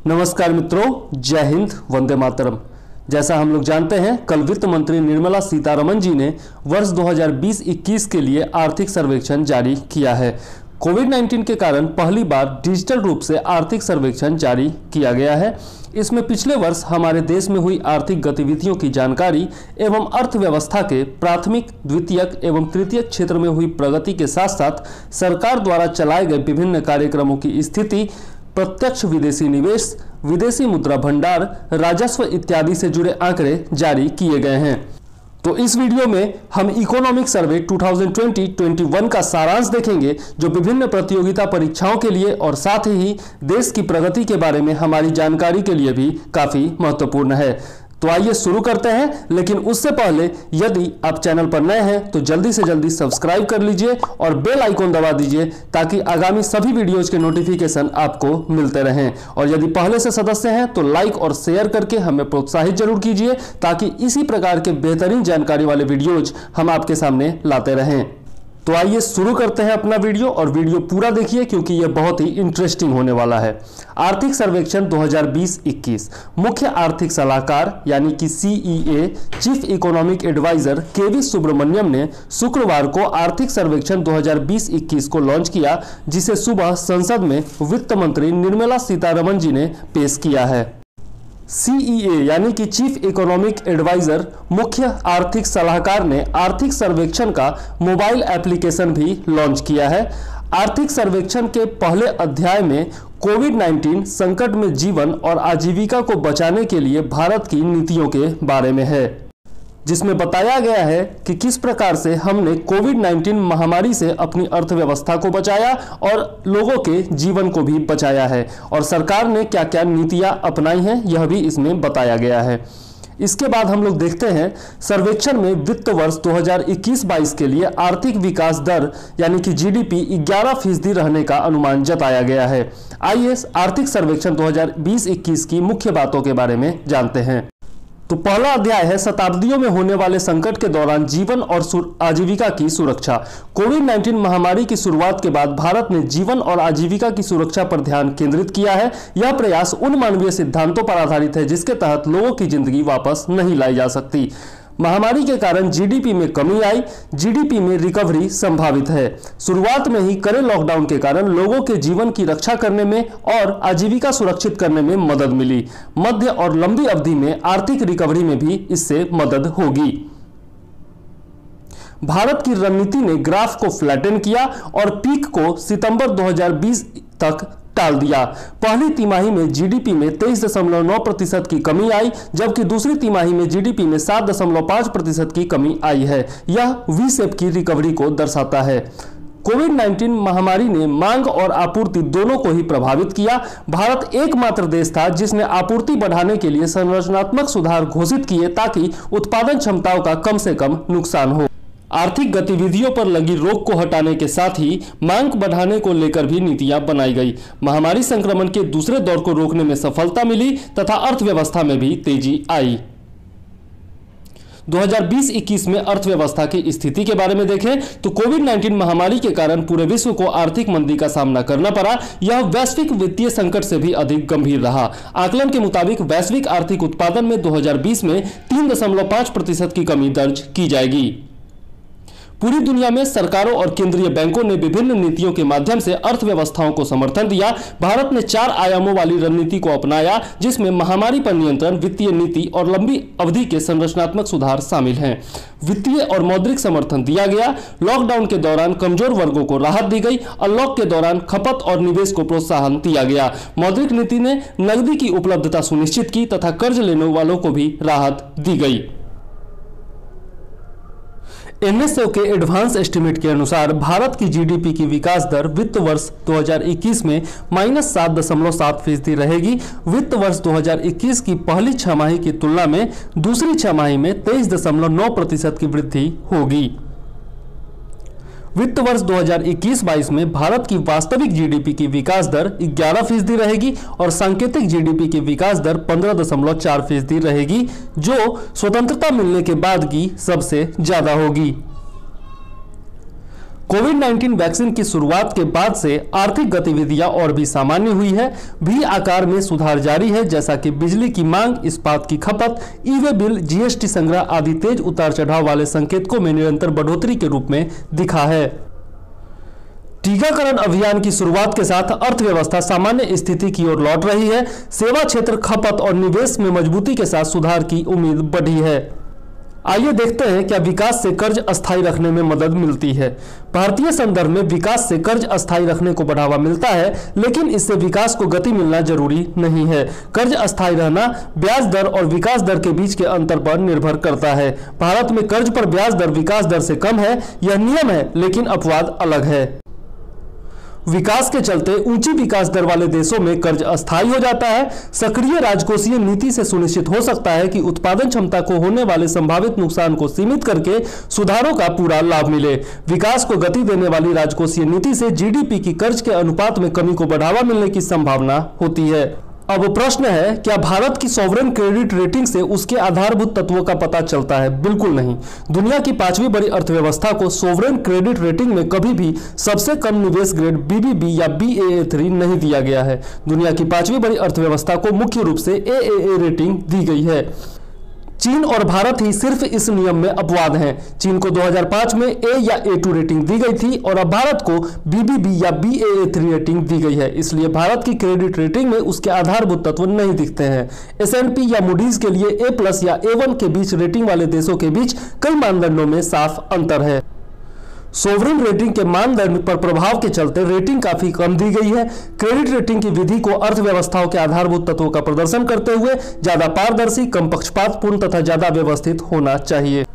नमस्कार मित्रों, जय हिंद, वंदे मातरम। जैसा हम लोग जानते हैं, कल वित्त मंत्री निर्मला सीतारमण जी ने वर्ष 2020-21 के लिए आर्थिक सर्वेक्षण जारी किया है। कोविड-19 के कारण पहली बार डिजिटल रूप से आर्थिक सर्वेक्षण जारी किया गया है। इसमें पिछले वर्ष हमारे देश में हुई आर्थिक गतिविधियों की जानकारी एवं अर्थव्यवस्था के प्राथमिक, द्वितीयक एवं तृतीयक क्षेत्र में हुई प्रगति के साथ साथ सरकार द्वारा चलाए गए विभिन्न कार्यक्रमों की स्थिति, प्रत्यक्ष विदेशी निवेश, विदेशी मुद्रा भंडार, राजस्व इत्यादि से जुड़े आंकड़े जारी किए गए हैं। तो इस वीडियो में हम इकोनॉमिक सर्वे 2020-21 का सारांश देखेंगे, जो विभिन्न प्रतियोगिता परीक्षाओं के लिए और साथ ही देश की प्रगति के बारे में हमारी जानकारी के लिए भी काफी महत्वपूर्ण है। तो आइए शुरू करते हैं, लेकिन उससे पहले यदि आप चैनल पर नए हैं तो जल्दी से जल्दी सब्सक्राइब कर लीजिए और बेल आइकॉन दबा दीजिए ताकि आगामी सभी वीडियोज के नोटिफिकेशन आपको मिलते रहें। और यदि पहले से सदस्य हैं तो लाइक और शेयर करके हमें प्रोत्साहित जरूर कीजिए ताकि इसी प्रकार के बेहतरीन जानकारी वाले वीडियोज हम आपके सामने लाते रहें। तो आइए शुरू करते हैं अपना वीडियो, और वीडियो पूरा देखिए क्योंकि यह बहुत ही इंटरेस्टिंग होने वाला है। आर्थिक सर्वेक्षण 2020-21 मुख्य आर्थिक सलाहकार यानी कि CEA chief economic adviser KV Subramanian ने शुक्रवार को आर्थिक सर्वेक्षण 2020-21 को लॉन्च किया, जिसे सुबह संसद में वित्त मंत्री निर्मला सीतारमण जी ने पेश किया है। CEA यानी कि चीफ इकोनॉमिक एडवाइजर, मुख्य आर्थिक सलाहकार ने आर्थिक सर्वेक्षण का मोबाइल एप्लीकेशन भी लॉन्च किया है। आर्थिक सर्वेक्षण के पहले अध्याय में कोविड-19 संकट में जीवन और आजीविका को बचाने के लिए भारत की नीतियों के बारे में है, जिसमें बताया गया है कि किस प्रकार से हमने कोविड-19 महामारी से अपनी अर्थव्यवस्था को बचाया और लोगों के जीवन को भी बचाया है, और सरकार ने क्या क्या नीतियां अपनाई हैं यह भी इसमें बताया गया है। इसके बाद हम लोग देखते हैं सर्वेक्षण में वित्त वर्ष 2021-22 के लिए आर्थिक विकास दर यानी कि GDP 11% रहने का अनुमान जताया गया है। आइए आर्थिक सर्वेक्षण 2020-21 की मुख्य बातों के बारे में जानते हैं। तो पहला अध्याय है शताब्दियों में होने वाले संकट के दौरान जीवन और आजीविका की सुरक्षा। कोविड-19 महामारी की शुरुआत के बाद भारत ने जीवन और आजीविका की सुरक्षा पर ध्यान केंद्रित किया है। यह प्रयास उन मानवीय सिद्धांतों पर आधारित है जिसके तहत लोगों की जिंदगी वापस नहीं लाई जा सकती। महामारी के कारण GDP में कमी आई, GDP में रिकवरी संभावित है। शुरुआत में ही कड़े लॉकडाउन के कारण लोगों के जीवन की रक्षा करने में और आजीविका सुरक्षित करने में मदद मिली। मध्य और लंबी अवधि में आर्थिक रिकवरी में भी इससे मदद होगी। भारत की रणनीति ने ग्राफ को फ्लैटन किया और पीक को सितंबर 2020 तक टाल दिया। पहली तिमाही में GDP में 23.9% की कमी आई, जबकि दूसरी तिमाही में GDP में 7.5% की कमी आई है। यह V शेप की रिकवरी को दर्शाता है। कोविड-19 महामारी ने मांग और आपूर्ति दोनों को ही प्रभावित किया। भारत एकमात्र देश था जिसने आपूर्ति बढ़ाने के लिए संरचनात्मक सुधार घोषित किए ताकि उत्पादन क्षमताओं का कम से कम नुकसान हो। आर्थिक गतिविधियों पर लगी रोक को हटाने के साथ ही मांग बढ़ाने को लेकर भी नीतियां बनाई गई। महामारी संक्रमण के दूसरे दौर को रोकने में सफलता मिली तथा अर्थव्यवस्था में भी तेजी आई। 2020-21 में अर्थव्यवस्था की स्थिति के बारे में देखें तो कोविड-19 महामारी के कारण पूरे विश्व को आर्थिक मंदी का सामना करना पड़ा। यह वैश्विक वित्तीय संकट से भी अधिक गंभीर रहा। आकलन के मुताबिक वैश्विक आर्थिक उत्पादन में 2020 में 3.5% की कमी दर्ज की जाएगी। पूरी दुनिया में सरकारों और केंद्रीय बैंकों ने विभिन्न नीतियों के माध्यम से अर्थव्यवस्थाओं को समर्थन दिया। भारत ने 4 आयामों वाली रणनीति को अपनाया, जिसमें महामारी पर नियंत्रण, वित्तीय नीति और लंबी अवधि के संरचनात्मक सुधार शामिल हैं। वित्तीय और मौद्रिक समर्थन दिया गया। लॉकडाउन के दौरान कमजोर वर्गों को राहत दी गई। अनलॉक के दौरान खपत और निवेश को प्रोत्साहन दिया गया। मौद्रिक नीति ने नकदी की उपलब्धता सुनिश्चित की तथा कर्ज लेने वालों को भी राहत दी गई। NSO के एडवांस एस्टिमेट के अनुसार भारत की GDP की विकास दर वित्त वर्ष 2021 में -7.7% रहेगी। वित्त वर्ष 2021 की पहली छमाही की तुलना में दूसरी छमाही में 23.9% की वृद्धि होगी। वित्त वर्ष 2021-22 में भारत की वास्तविक GDP की विकास दर 11% रहेगी और सांकेतिक GDP की विकास दर 15.4% रहेगी, जो स्वतंत्रता मिलने के बाद की सबसे ज्यादा होगी। कोविड-19 वैक्सीन की शुरुआत के बाद से आर्थिक गतिविधियां और भी सामान्य हुई है। भी आकार में सुधार जारी है, जैसा कि बिजली की मांग, इस्पात की खपत, ई-वे बिल, जीएसटी संग्रह आदि तेज उतार चढ़ाव वाले संकेतकों में निरंतर बढ़ोतरी के रूप में दिखा है। टीकाकरण अभियान की शुरुआत के साथ अर्थव्यवस्था सामान्य स्थिति की ओर लौट रही है। सेवा क्षेत्र, खपत और निवेश में मजबूती के साथ सुधार की उम्मीद बढ़ी है। आइए देखते हैं क्या विकास से कर्ज अस्थायी रखने में मदद मिलती है। भारतीय संदर्भ में विकास से कर्ज अस्थायी रखने को बढ़ावा मिलता है, लेकिन इससे विकास को गति मिलना जरूरी नहीं है। कर्ज अस्थायी रहना ब्याज दर और विकास दर के बीच के अंतर पर निर्भर करता है। भारत में कर्ज पर ब्याज दर विकास दर से कम है, यह नियम है, लेकिन अपवाद अलग है। विकास के चलते ऊंची विकास दर वाले देशों में कर्ज अस्थायी हो जाता है। सक्रिय राजकोषीय नीति से सुनिश्चित हो सकता है कि उत्पादन क्षमता को होने वाले संभावित नुकसान को सीमित करके सुधारों का पूरा लाभ मिले। विकास को गति देने वाली राजकोषीय नीति से जीडीपी की कर्ज के अनुपात में कमी को बढ़ावा मिलने की संभावना होती है। अब प्रश्न है, क्या भारत की सॉवरेन क्रेडिट रेटिंग से उसके आधारभूत तत्वों का पता चलता है? बिल्कुल नहीं। दुनिया की 5वीं बड़ी अर्थव्यवस्था को सॉवरेन क्रेडिट रेटिंग में कभी भी सबसे कम निवेश ग्रेड BBB या Baa3 नहीं दिया गया है। दुनिया की 5वीं बड़ी अर्थव्यवस्था को मुख्य रूप से AAA रेटिंग दी गई है। चीन और भारत ही सिर्फ इस नियम में अपवाद हैं। चीन को 2005 में A या A2 रेटिंग दी गई थी और अब भारत को BBB या Baa3 रेटिंग दी गई है। इसलिए भारत की क्रेडिट रेटिंग में उसके आधारभूत तत्व नहीं दिखते हैं। S&P या मूडीज के लिए A+ या A1 के बीच रेटिंग वाले देशों के बीच कई मानदंडों में साफ अंतर है। सोवरेन रेटिंग के मानदंड पर प्रभाव के चलते रेटिंग काफी कम दी गई है। क्रेडिट रेटिंग की विधि को अर्थव्यवस्थाओं के आधारभूत तत्वों का प्रदर्शन करते हुए ज्यादा पारदर्शी, कम पक्षपातपूर्ण तथा ज्यादा व्यवस्थित होना चाहिए।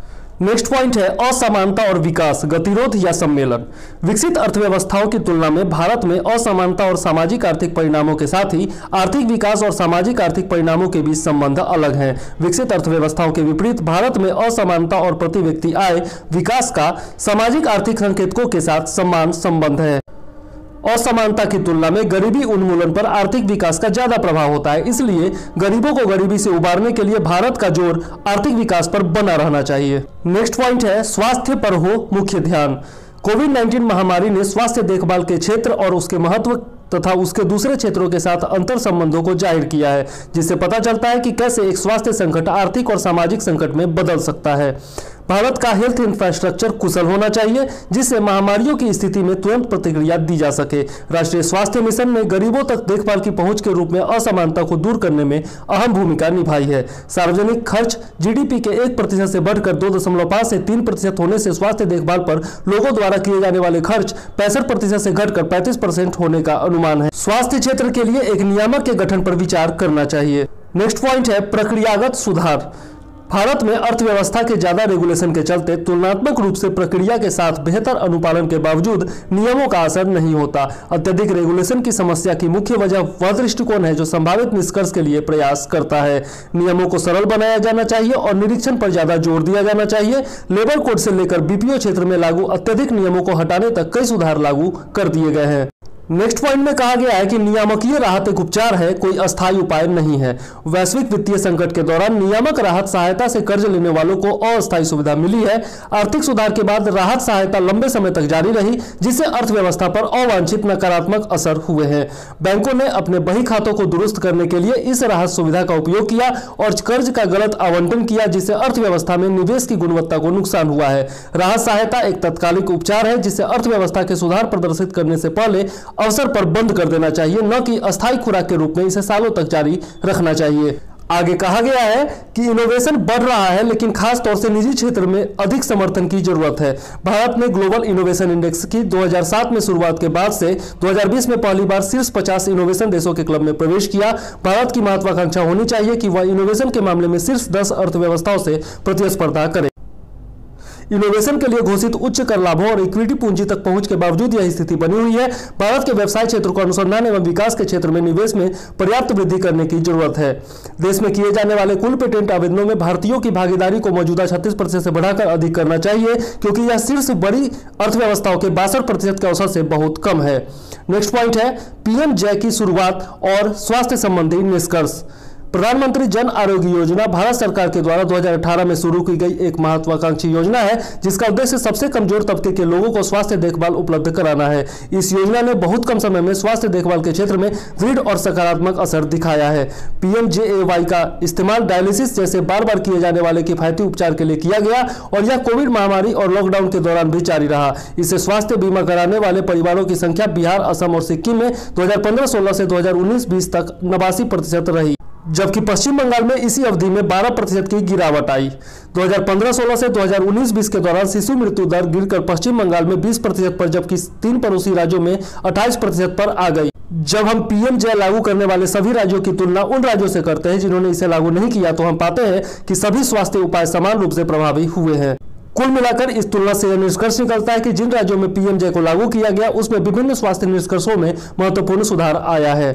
नेक्स्ट पॉइंट है असमानता और विकास, गतिरोध या सम्मेलन। विकसित अर्थव्यवस्थाओं की तुलना में भारत में असमानता और सामाजिक आर्थिक परिणामों के साथ ही आर्थिक विकास और सामाजिक आर्थिक परिणामों के बीच संबंध अलग हैं। विकसित अर्थव्यवस्थाओं के विपरीत भारत में असमानता और प्रति व्यक्ति आय विकास का सामाजिक आर्थिक संकेतकों के साथ समान संबंध है। असमानता की तुलना में गरीबी उन्मूलन पर आर्थिक विकास का ज्यादा प्रभाव होता है, इसलिए गरीबों को गरीबी से उबारने के लिए भारत का जोर आर्थिक विकास पर बना रहना चाहिए। नेक्स्ट पॉइंट है स्वास्थ्य पर हो मुख्य ध्यान। कोविड-19 महामारी ने स्वास्थ्य देखभाल के क्षेत्र और उसके महत्व तथा उसके दूसरे क्षेत्रों के साथ अंतर संबंधों को जाहिर किया है, जिससे पता चलता है कि कैसे एक स्वास्थ्य संकट आर्थिक और सामाजिक संकट में बदल सकता है। भारत का हेल्थ इंफ्रास्ट्रक्चर कुशल होना चाहिए, जिससे महामारियों की स्थिति में तुरंत प्रतिक्रिया दी जा सके। राष्ट्रीय स्वास्थ्य मिशन ने गरीबों तक देखभाल की पहुंच के रूप में असमानता को दूर करने में अहम भूमिका निभाई है। सार्वजनिक खर्च जीडीपी के 1% से बढ़कर 2.5 से 3% होने से स्वास्थ्य देखभाल पर लोगों द्वारा किए जाने वाले खर्च 65% से घटकर 35% होने का अनुमान है। स्वास्थ्य क्षेत्र के लिए एक नियामक के गठन पर विचार करना चाहिए। नेक्स्ट पॉइंट है प्रक्रियागत सुधार। भारत में अर्थव्यवस्था के ज्यादा रेगुलेशन के चलते तुलनात्मक रूप से प्रक्रिया के साथ बेहतर अनुपालन के बावजूद नियमों का असर नहीं होता। अत्यधिक रेगुलेशन की समस्या की मुख्य वजह वह दृष्टिकोण है जो संभावित निष्कर्ष के लिए प्रयास करता है। नियमों को सरल बनाया जाना चाहिए और निरीक्षण पर ज्यादा जोर दिया जाना चाहिए। लेबर कोड से लेकर बीपीओ क्षेत्र में लागू अत्यधिक नियमों को हटाने तक कई सुधार लागू कर दिए गए हैं। नेक्स्ट पॉइंट में कहा गया है कि नियामकीय राहत एक उपचार है, कोई अस्थायी उपाय नहीं है। वैश्विक वित्तीय संकट के दौरान नियामक राहत सहायता से कर्ज लेने वालों को अस्थायी सुविधा मिली है। आर्थिक सुधार के बाद राहत सहायता लंबे समय तक जारी रही, जिससे अर्थव्यवस्था पर अवांछित नकारात्मक असर हुए हैं। बैंकों ने अपने बही खातों को दुरुस्त करने के लिए इस राहत सुविधा का उपयोग किया और कर्ज का गलत आवंटन किया, जिससे अर्थव्यवस्था में निवेश की गुणवत्ता को नुकसान हुआ है। राहत सहायता एक तात्कालिक उपचार है, जिसे अर्थव्यवस्था के सुधार प्रदर्शित करने से पहले अवसर पर बंद कर देना चाहिए, न कि अस्थायी खुराक के रूप में इसे सालों तक जारी रखना चाहिए। आगे कहा गया है कि इनोवेशन बढ़ रहा है, लेकिन खास तौर से निजी क्षेत्र में अधिक समर्थन की जरूरत है। भारत ने ग्लोबल इनोवेशन इंडेक्स की 2007 में शुरुआत के बाद से 2020 में पहली बार शीर्ष 50 इनोवेशन देशों के क्लब में प्रवेश किया। भारत की महत्वाकांक्षा होनी चाहिए कि वह इनोवेशन के मामले में शीर्ष 10 अर्थव्यवस्थाओं से प्रतिस्पर्धा करे। इनोवेशन के लिए घोषित उच्च कर लाभों और इक्विटी पूंजी तक पहुंच के बावजूद यह स्थिति बनी हुई है। भारत के व्यवसाय क्षेत्र को अनुसंधान एवं विकास के क्षेत्र में निवेश में पर्याप्त वृद्धि करने की जरूरत है। देश में किए जाने वाले कुल पेटेंट आवेदनों में भारतीयों की भागीदारी को मौजूदा 36% से बढ़ाकर अधिक करना चाहिए, क्योंकि यह शीर्ष बड़ी अर्थव्यवस्थाओं के 62% के औसत से बहुत कम है। नेक्स्ट पॉइंट है पीएम जय की शुरुआत और स्वास्थ्य संबंधी निष्कर्ष। प्रधानमंत्री जन आरोग्य योजना भारत सरकार के द्वारा 2018 में शुरू की गई एक महत्वाकांक्षी योजना है, जिसका उद्देश्य सबसे कमजोर तबके के लोगों को स्वास्थ्य देखभाल उपलब्ध कराना है। इस योजना ने बहुत कम समय में स्वास्थ्य देखभाल के क्षेत्र में दृढ़ और सकारात्मक असर दिखाया है। PMJAY का इस्तेमाल डायलिसिस जैसे बार बार किए जाने वाले किफायती उपचार के लिए किया गया और यह कोविड महामारी और लॉकडाउन के दौरान भी जारी रहा। इससे स्वास्थ्य बीमा कराने वाले परिवारों की संख्या बिहार, असम और सिक्किम में 2015-16 से 2019-20 तक 89% रही, जबकि पश्चिम बंगाल में इसी अवधि में 12% की गिरावट आई। 2015-16 से 2019-20 के दौरान शिशु मृत्यु दर गिरकर पश्चिम बंगाल में 20% पर, जबकि 3 पड़ोसी राज्यों में 28% पर आ गई। जब हम PMJ लागू करने वाले सभी राज्यों की तुलना उन राज्यों से करते हैं जिन्होंने इसे लागू नहीं किया, तो हम पाते हैं कि सभी स्वास्थ्य उपाय समान रूप से प्रभावी हुए हैं। कुल मिलाकर इस तुलना से यह निष्कर्ष निकलता है कि जिन राज्यों में PMJ को लागू किया गया उसमें विभिन्न स्वास्थ्य निष्कर्षों में महत्वपूर्ण सुधार आया है।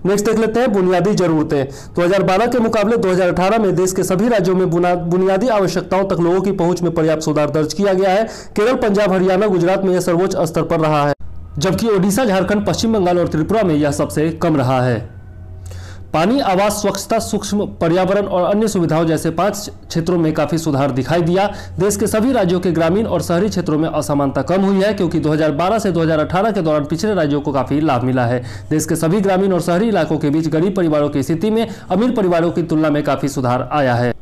नेक्स्ट देख लेते हैं बुनियादी जरूरतें। 2012 के मुकाबले 2018 में देश के सभी राज्यों में बुनियादी आवश्यकताओं तक लोगों की पहुंच में पर्याप्त सुधार दर्ज किया गया है। केरल, पंजाब, हरियाणा, गुजरात में यह सर्वोच्च स्तर पर रहा है, जबकि ओडिशा, झारखंड, पश्चिम बंगाल और त्रिपुरा में यह सबसे कम रहा है। पानी, आवास, स्वच्छता, सूक्ष्म पर्यावरण और अन्य सुविधाओं जैसे 5 क्षेत्रों में काफी सुधार दिखाई दिया। देश के सभी राज्यों के ग्रामीण और शहरी क्षेत्रों में असमानता कम हुई है, क्योंकि 2012 से 2018 के दौरान पिछले राज्यों को काफी लाभ मिला है। देश के सभी ग्रामीण और शहरी इलाकों के बीच गरीब परिवारों की स्थिति में अमीर परिवारों की तुलना में काफी सुधार आया है।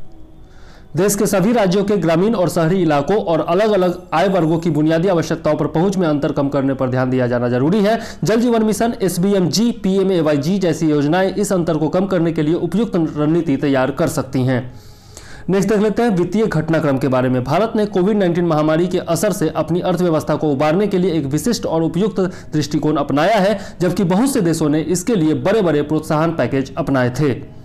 देश के सभी राज्यों के ग्रामीण और शहरी इलाकों और अलग अलग आय वर्गों की बुनियादी आवश्यकताओं पर पहुंच में अंतर कम करने पर ध्यान दिया जाना जरूरी है। जल जीवन मिशन, SBMG, PMAYG जैसी योजनाएं इस अंतर को कम करने के लिए उपयुक्त रणनीति तैयार कर सकती हैं। नेक्स्ट देख लेते हैं वित्तीय घटनाक्रम के बारे में। भारत ने कोविड-19 महामारी के असर से अपनी अर्थव्यवस्था को उबारने के लिए एक विशिष्ट और उपयुक्त दृष्टिकोण अपनाया है, जबकि बहुत से देशों ने इसके लिए बड़े बड़े प्रोत्साहन पैकेज अपनाए थे।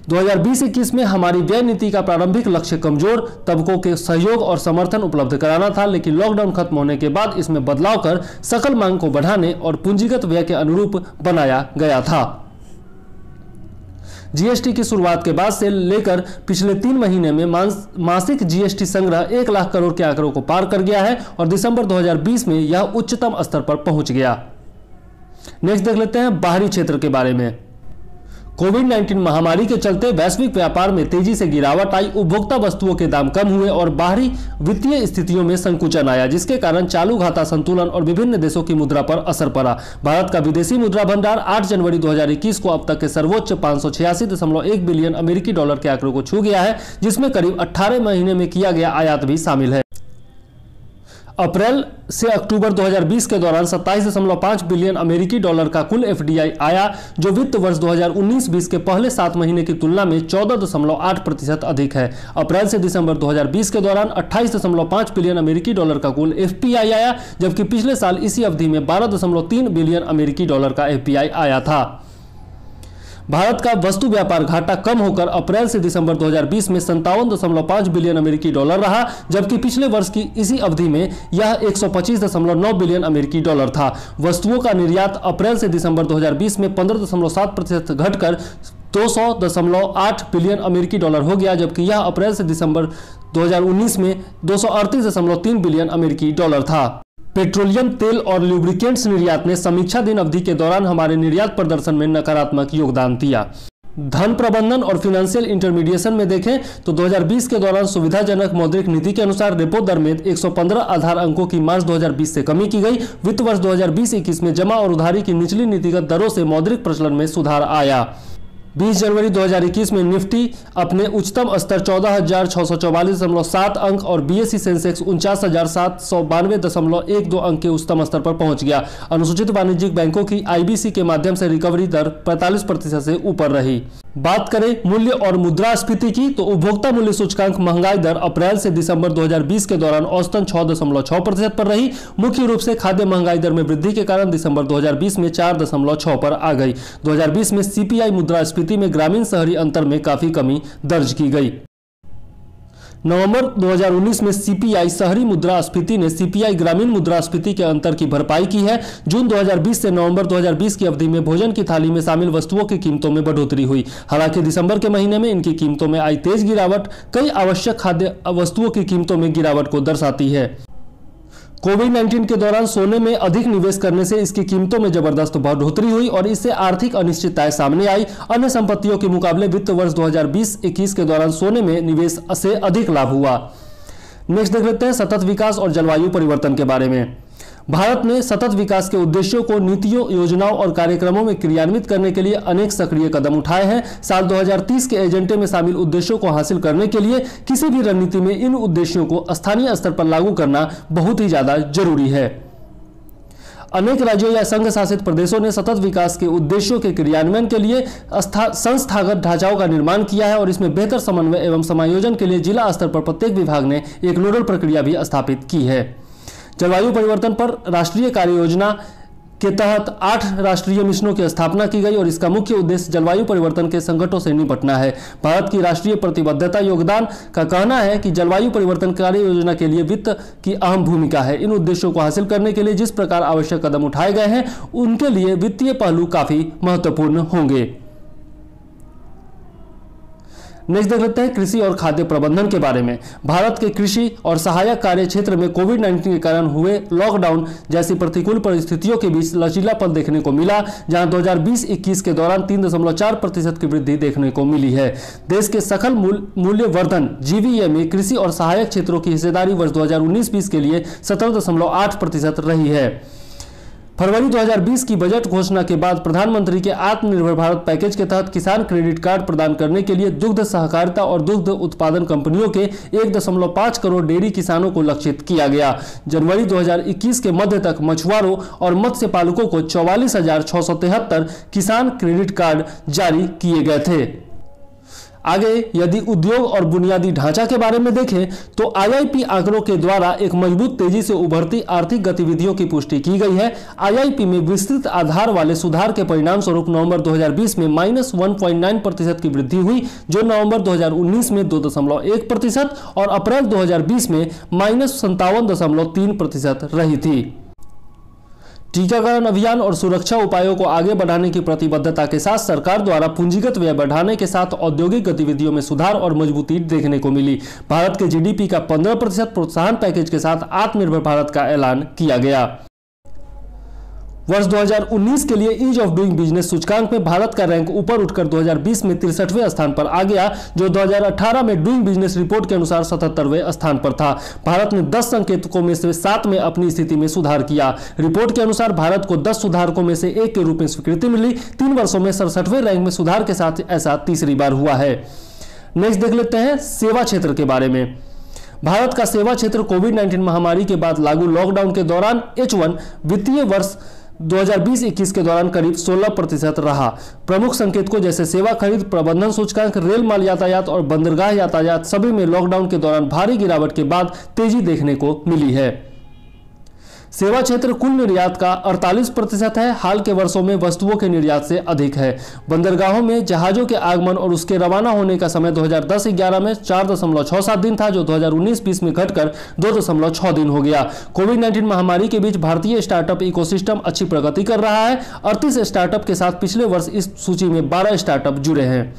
2020-21 में हमारी व्यय नीति का प्रारंभिक लक्ष्य कमजोर तबकों के सहयोग और समर्थन उपलब्ध कराना था, लेकिन लॉकडाउन खत्म होने के बाद इसमें बदलाव कर सकल मांग को बढ़ाने और पूंजीगत व्यय के अनुरूप बनाया गया था। GST की शुरुआत के बाद से लेकर पिछले 3 महीने में मासिक GST संग्रह 1 लाख करोड़ के आंकड़ों को पार कर गया है और दिसंबर 2020 में यह उच्चतम स्तर पर पहुंच गया। नेक्स्ट देख लेते हैं बाहरी क्षेत्र के बारे में। कोविड-19 महामारी के चलते वैश्विक व्यापार में तेजी से गिरावट आई, उपभोक्ता वस्तुओं के दाम कम हुए और बाहरी वित्तीय स्थितियों में संकुचन आया, जिसके कारण चालू खाता संतुलन और विभिन्न देशों की मुद्रा पर असर पड़ा। भारत का विदेशी मुद्रा भंडार 8 जनवरी 2021 को अब तक के सर्वोच्च 586.1 बिलियन अमेरिकी डॉलर के आंकड़े को छू गया है, जिसमें करीब 18 महीने में किया गया आयात भी शामिल है। अप्रैल से अक्टूबर 2020 के दौरान 27.5 बिलियन अमेरिकी डॉलर का कुल FDI आया, जो वित्त वर्ष 2019-20 के पहले 7 महीने की तुलना में 14.8% अधिक है। अप्रैल से दिसंबर 2020 के दौरान 28.5 बिलियन अमेरिकी डॉलर का कुल FPI आया, जबकि पिछले साल इसी अवधि में 12.3 बिलियन अमेरिकी डॉलर का FPI आया था। भारत का वस्तु व्यापार घाटा कम होकर अप्रैल से दिसंबर 2020 में 57.5 बिलियन अमेरिकी डॉलर रहा, जबकि पिछले वर्ष की इसी अवधि में यह 125.9 बिलियन अमेरिकी डॉलर था। वस्तुओं का निर्यात अप्रैल से दिसंबर 2020 में 15.7% घटकर 200.8 बिलियन अमेरिकी डॉलर हो गया, जबकि यह अप्रैल से दिसंबर 2019 में 238.3 बिलियन अमेरिकी डॉलर था। पेट्रोलियम, तेल और लुब्रिकेंट्स निर्यात ने समीक्षा दिन अवधि के दौरान हमारे निर्यात प्रदर्शन में नकारात्मक योगदान दिया। धन प्रबंधन और फाइनेंशियल इंटरमीडिएशन में देखें तो 2020 के दौरान सुविधाजनक मौद्रिक नीति के अनुसार रेपो दर में 115 आधार अंकों की मार्च 2020 से कमी की गई। वित्त वर्ष 2020-21 में जमा और उधारी की निचली नीतिगत दरों से मौद्रिक प्रचलन में सुधार आया। 20 जनवरी 2021 में निफ्टी अपने उच्चतम स्तर 14,644.7 अंक और BSE सेंसेक्स 49,792.12 अंक के उच्चतम स्तर पर पहुंच गया। अनुसूचित वाणिज्यिक बैंकों की IBC के माध्यम से रिकवरी दर 45% से ऊपर रही। बात करें मूल्य और मुद्रास्फीति की तो उपभोक्ता मूल्य सूचकांक महंगाई दर अप्रैल से दिसंबर 2020 के दौरान औसतन 6.6% पर रही। मुख्य रूप से खाद्य महंगाई दर में वृद्धि के कारण दिसंबर 2020 में 4.6 पर आ गई। 2020 में CPI मुद्रास्फीति में ग्रामीण शहरी अंतर में काफी कमी दर्ज की गई। नवंबर 2019 में CPI शहरी मुद्रास्फीति ने CPI ग्रामीण मुद्रास्फीति के अंतर की भरपाई की है। जून 2020 से नवंबर 2020 की अवधि में भोजन की थाली में शामिल वस्तुओं की कीमतों में बढ़ोतरी हुई। हालांकि दिसंबर के महीने में इनकी कीमतों में आई तेज गिरावट कई आवश्यक खाद्य वस्तुओं की कीमतों में गिरावट को दर्शाती है। कोविड-19 के दौरान सोने में अधिक निवेश करने से इसकी कीमतों में जबरदस्त बढ़ोतरी हुई और इससे आर्थिक अनिश्चितताएं सामने आई। अन्य संपत्तियों के मुकाबले वित्त वर्ष 2020-21 के दौरान सोने में निवेश से अधिक लाभ हुआ। नेक्स्ट देख लेते हैं सतत विकास और जलवायु परिवर्तन के बारे में। भारत ने सतत विकास के उद्देश्यों को नीतियों, योजनाओं और कार्यक्रमों में क्रियान्वित करने के लिए अनेक सक्रिय कदम उठाए हैं। साल 2030 के एजेंडे में शामिल उद्देश्यों को हासिल करने के लिए किसी भी रणनीति में इन उद्देश्यों को स्थानीय स्तर पर लागू करना बहुत ही ज्यादा जरूरी है। अनेक राज्यों या संघ शासित प्रदेशों ने सतत विकास के उद्देश्यों के क्रियान्वयन के लिए संस्थागत ढांचाओं का निर्माण किया है और इसमें बेहतर समन्वय एवं समायोजन के लिए जिला स्तर पर प्रत्येक विभाग ने एक नोडल प्रक्रिया भी स्थापित की है। जलवायु परिवर्तन पर राष्ट्रीय कार्य योजना के तहत 8 राष्ट्रीय मिशनों की स्थापना की गई और इसका मुख्य उद्देश्य जलवायु परिवर्तन के संकटों से निपटना है। भारत की राष्ट्रीय प्रतिबद्धता योगदान का कहना है कि जलवायु परिवर्तन कार्य योजना के लिए वित्त की अहम भूमिका है। इन उद्देश्यों को हासिल करने के लिए जिस प्रकार आवश्यक कदम उठाए गए हैं उनके लिए वित्तीय पहलू काफी महत्वपूर्ण होंगे। नेक्स्ट देख लेते हैं कृषि और खाद्य प्रबंधन के बारे में। भारत के कृषि और सहायक कार्य क्षेत्र में कोविड-19 के कारण हुए लॉकडाउन जैसी प्रतिकूल परिस्थितियों के बीच लचीलापन देखने को मिला, जहां 2020-21 के दौरान 3.4% की वृद्धि देखने को मिली है। देश के सकल मूल्य वर्धन जीवीए में कृषि और सहायक क्षेत्रों की हिस्सेदारी वर्ष 2019-20 के लिए 17.8% रही है। फरवरी 2020 की बजट घोषणा के बाद प्रधानमंत्री के आत्मनिर्भर भारत पैकेज के तहत किसान क्रेडिट कार्ड प्रदान करने के लिए दुग्ध सहकारिता और दुग्ध उत्पादन कंपनियों के 1.5 करोड़ डेयरी किसानों को लक्षित किया गया। जनवरी 2021 के मध्य तक मछुआरों और मत्स्य पालकों को 44,673 किसान क्रेडिट कार्ड जारी किए गए थे। आगे यदि उद्योग और बुनियादी ढांचा के बारे में देखें तो आईआईपी आंकड़ों के द्वारा एक मजबूत तेजी से उभरती आर्थिक गतिविधियों की पुष्टि की गई है। आईआईपी में विस्तृत आधार वाले सुधार के परिणाम स्वरूप नवंबर 2020 में -1.9% की वृद्धि हुई, जो नवंबर 2019 में 2.1% और अप्रैल 2020 में -57.3% रही थी। टीकाकरण अभियान और सुरक्षा उपायों को आगे बढ़ाने की प्रतिबद्धता के साथ सरकार द्वारा पूंजीगत व्यय बढ़ाने के साथ औद्योगिक गतिविधियों में सुधार और मजबूती देखने को मिली। भारत के जीडीपी का 15% प्रोत्साहन पैकेज के साथ आत्मनिर्भर भारत का ऐलान किया गया। वर्ष 2019 के लिए ईज ऑफ डूइंग बिजनेस सूचकांक में भारत का रैंक ऊपर उठकर 2020 में 63वें स्थान पर आ गया, जो 2018 में डूइंग बिजनेस रिपोर्ट के अनुसार 77वें स्थान पर था। भारत ने 10 संकेतकों में से 7 में अपनी स्थिति में सुधार किया। रिपोर्ट के अनुसार भारत को 10 सुधारकों में से 1 के रूप में स्वीकृति मिली। 3 वर्षों में 67वें रैंक में सुधार के साथ ऐसा तीसरी बार हुआ है। नेक्स्ट देख लेते हैं सेवा क्षेत्र के बारे में। भारत का सेवा क्षेत्र कोविड-19 महामारी के बाद लागू लॉकडाउन के दौरान H1 वित्तीय वर्ष 2020-21 के दौरान करीब 16% रहा। प्रमुख संकेतकों जैसे सेवा खरीद, प्रबंधन सूचकांक, रेल माल यातायात और बंदरगाह यातायात सभी में लॉकडाउन के दौरान भारी गिरावट के बाद तेजी देखने को मिली है। सेवा क्षेत्र कुल निर्यात का 48% है, हाल के वर्षों में वस्तुओं के निर्यात से अधिक है। बंदरगाहों में जहाजों के आगमन और उसके रवाना होने का समय 2010-11 में 4.67 दिन था, जो 2019-20 में घटकर 2.6 दिन हो गया। कोविड-19 महामारी के बीच भारतीय स्टार्टअप इकोसिस्टम अच्छी प्रगति कर रहा है। 38 स्टार्टअप के साथ पिछले वर्ष इस सूची में 12 स्टार्टअप जुड़े हैं।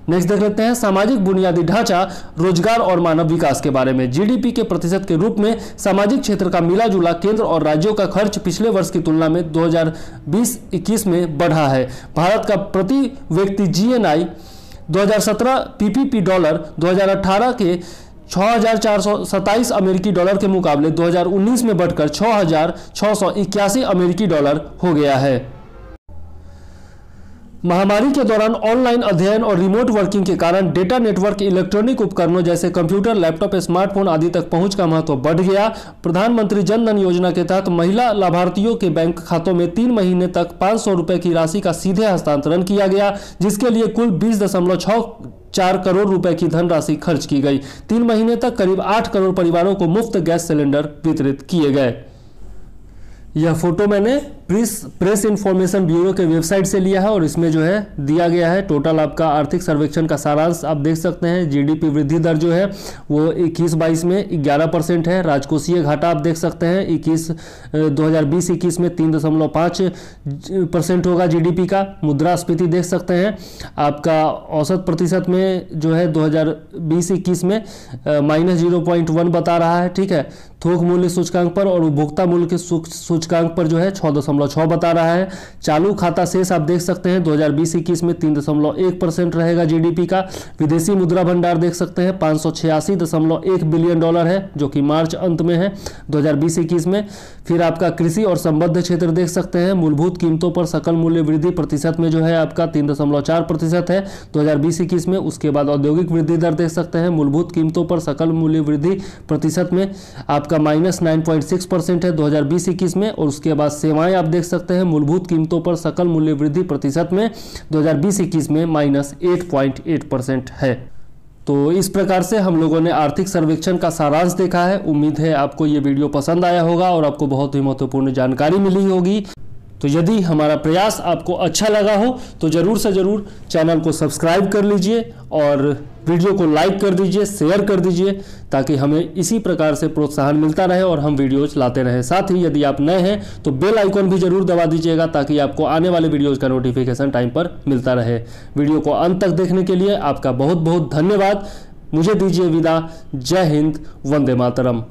नेक्स्ट देख लेते हैं सामाजिक बुनियादी ढांचा, रोजगार और मानव विकास के बारे में। जीडीपी के प्रतिशत के रूप में सामाजिक क्षेत्र का मिला जुला केंद्र और राज्यों का खर्च पिछले वर्ष की तुलना में 2020-21 में बढ़ा है। भारत का प्रति व्यक्ति जीएनआई 2017 पीपीपी डॉलर 2018 के 6,427 अमेरिकी डॉलर के मुकाबले 2019 में बढ़कर 6,681 अमेरिकी डॉलर हो गया है। महामारी के दौरान ऑनलाइन अध्ययन और रिमोट वर्किंग के कारण डेटा नेटवर्क, इलेक्ट्रॉनिक उपकरणों जैसे कंप्यूटर, लैपटॉप, स्मार्टफोन आदि तक पहुंच का महत्व बढ़ गया। प्रधानमंत्री जन धन योजना के तहत महिला लाभार्थियों के बैंक खातों में 3 महीने तक 500 रुपए की राशि का सीधे हस्तांतरण किया गया, जिसके लिए कुल 20.64 करोड़ रुपए की धनराशि खर्च की गई। 3 महीने तक करीब 8 करोड़ परिवारों को मुफ्त गैस सिलेंडर वितरित किए गए। यह फोटो मैंने प्रेस इंफॉर्मेशन ब्यूरो के वेबसाइट से लिया है और इसमें जो है दिया गया है टोटल आपका आर्थिक सर्वेक्षण का सारांश आप देख सकते हैं। जीडीपी वृद्धि दर जो है वो 21-22 में 11% है। राजकोषीय घाटा आप देख सकते हैं 2020-21 में 3.5% होगा जीडीपी का। मुद्रास्फीति देख सकते हैं आपका औसत प्रतिशत में जो है 2020-21 में -0.1 बता रहा है, ठीक है। थोक मूल्य सूचकांक पर और उपभोक्ता मूल्य के सूचकांक पर जो है 6.6 बता रहा है। चालू खाता शेष आप देख सकते हैं 2020-21 में 3.1% रहेगा जीडीपी का। विदेशी मुद्रा भंडार देख सकते हैं 586.1 बिलियन डॉलर है, जो कि मार्च अंत में है 2020-21 में। फिर आपका कृषि और संबद्ध क्षेत्र देख सकते हैं, मूलभूत कीमतों पर सकल मूल्य वृद्धि प्रतिशत में जो है आपका 3.4% है 2020-21 में। उसके बाद औद्योगिक वृद्धि दर देख सकते हैं, मूलभूत कीमतों पर सकल मूल्य वृद्धि प्रतिशत में आपका -9.6% है 2020-21 में। और उसके बाद सेवाएं आप देख सकते हैं, मूलभूत कीमतों पर सकल मूल्य वृद्धि प्रतिशत में 2020-21 में -8.8% है। तो इस प्रकार से हम लोगों ने आर्थिक सर्वेक्षण का सारांश देखा है। उम्मीद है आपको ये वीडियो पसंद आया होगा और आपको बहुत ही महत्वपूर्ण जानकारी मिली होगी। तो यदि हमारा प्रयास आपको अच्छा लगा हो तो ज़रूर से ज़रूर चैनल को सब्सक्राइब कर लीजिए और वीडियो को लाइक कर दीजिए, शेयर कर दीजिए, ताकि हमें इसी प्रकार से प्रोत्साहन मिलता रहे और हम वीडियोज लाते रहें। साथ ही यदि आप नए हैं तो बेल आइकॉन भी ज़रूर दबा दीजिएगा, ताकि आपको आने वाले वीडियोज़ का नोटिफिकेशन टाइम पर मिलता रहे। वीडियो को अंत तक देखने के लिए आपका बहुत बहुत धन्यवाद। मुझे दीजिए विदा। जय हिंद, वंदे मातरम।